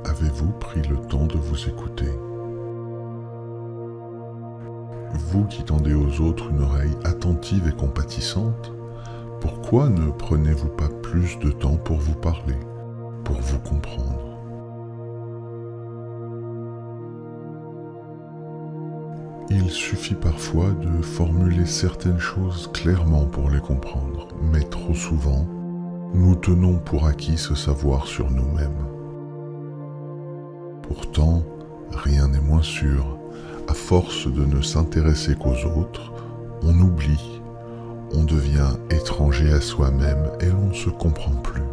Avez-vous pris le temps de vous écouter? Vous qui tendez aux autres une oreille attentive et compatissante, pourquoi ne prenez-vous pas plus de temps pour vous parler, pour vous comprendre? Il suffit parfois de formuler certaines choses clairement pour les comprendre, mais trop souvent, nous tenons pour acquis ce savoir sur nous-mêmes. Pourtant, rien n'est moins sûr. À force de ne s'intéresser qu'aux autres, on oublie, on devient étranger à soi-même et l'on ne se comprend plus.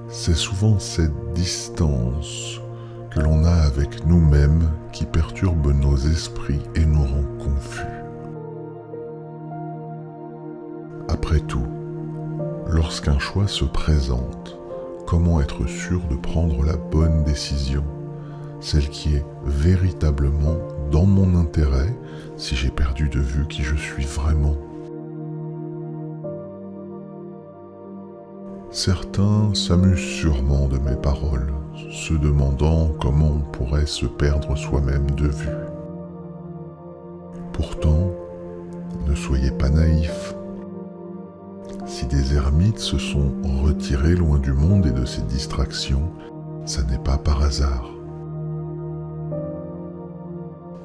C'est souvent cette distance que l'on a avec nous-mêmes qui perturbe nos esprits et nous rend confus. Après tout, lorsqu'un choix se présente, comment être sûr de prendre la bonne décision, celle qui est véritablement dans mon intérêt si j'ai perdu de vue qui je suis vraiment? Certains s'amusent sûrement de mes paroles, se demandant comment on pourrait se perdre soi-même de vue. Pourtant, ne soyez pas naïfs. Si des ermites se sont retirés loin du monde et de ses distractions, ça n'est pas par hasard.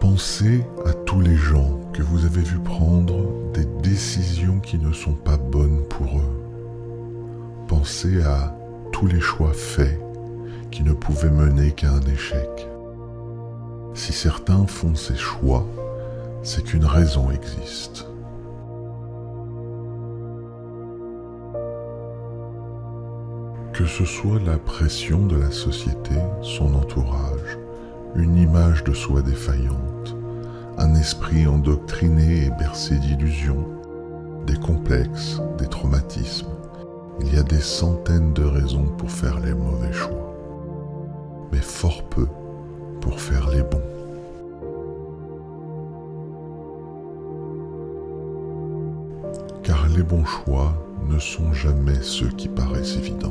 Pensez à tous les gens que vous avez vus prendre des décisions qui ne sont pas bonnes pour eux. Pensez à tous les choix faits qui ne pouvaient mener qu'à un échec. Si certains font ces choix, c'est qu'une raison existe. Que ce soit la pression de la société, son entourage, une image de soi défaillante, un esprit endoctriné et bercé d'illusions, des complexes, des traumatismes, il y a des centaines de raisons pour faire les mauvais choix, mais fort peu pour faire les bons. Car les bons choix ne sont jamais ceux qui paraissent évidents.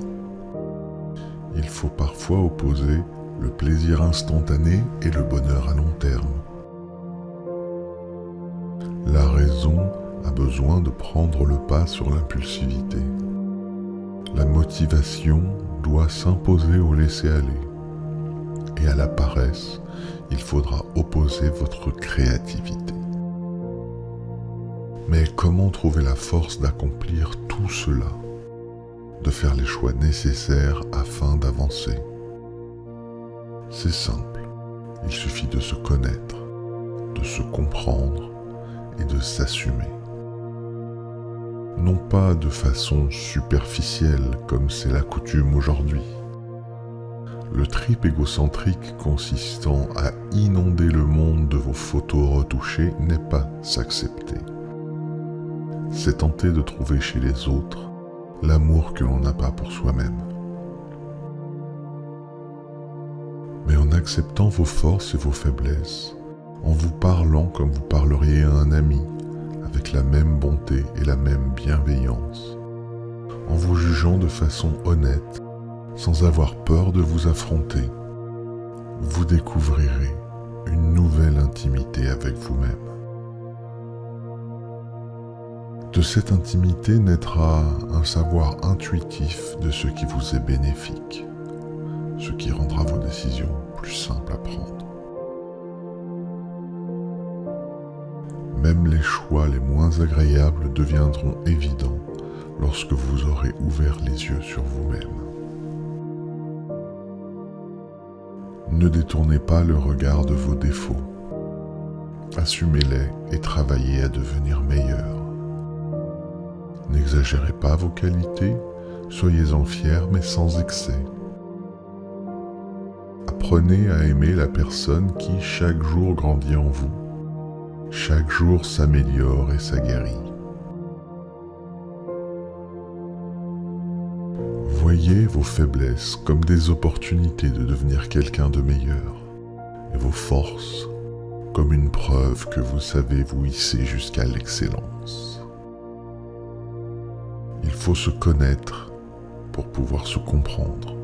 Il faut parfois opposer le plaisir instantané et le bonheur à long terme. La raison a besoin de prendre le pas sur l'impulsivité. La motivation doit s'imposer au laisser-aller. Et à la paresse, il faudra opposer votre créativité. Mais comment trouver la force d'accomplir tout cela, de faire les choix nécessaires afin d'avancer? C'est simple, il suffit de se connaître, de se comprendre et de s'assumer. Non pas de façon superficielle comme c'est la coutume aujourd'hui. Le trip égocentrique consistant à inonder le monde de vos photos retouchées n'est pas s'accepter. C'est tenter de trouver chez les autres l'amour que l'on n'a pas pour soi-même. Mais en acceptant vos forces et vos faiblesses, en vous parlant comme vous parleriez à un ami, avec la même bonté et la même bienveillance, en vous jugeant de façon honnête, sans avoir peur de vous affronter, vous découvrirez une nouvelle intimité avec vous-même. De cette intimité naîtra un savoir intuitif de ce qui vous est bénéfique, ce qui rendra vos décisions plus simples à prendre. Même les choix les moins agréables deviendront évidents lorsque vous aurez ouvert les yeux sur vous-même. Ne détournez pas le regard de vos défauts. Assumez-les et travaillez à devenir meilleur. N'exagérez pas vos qualités, soyez-en fiers mais sans excès. Apprenez à aimer la personne qui chaque jour grandit en vous, chaque jour s'améliore et s'aguerrit. Voyez vos faiblesses comme des opportunités de devenir quelqu'un de meilleur, et vos forces comme une preuve que vous savez vous hisser jusqu'à l'excellence. Il faut se connaître pour pouvoir se comprendre.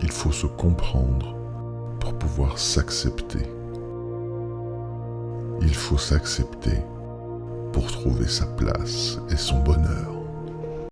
Il faut se comprendre pour pouvoir s'accepter. Il faut s'accepter pour trouver sa place et son bonheur.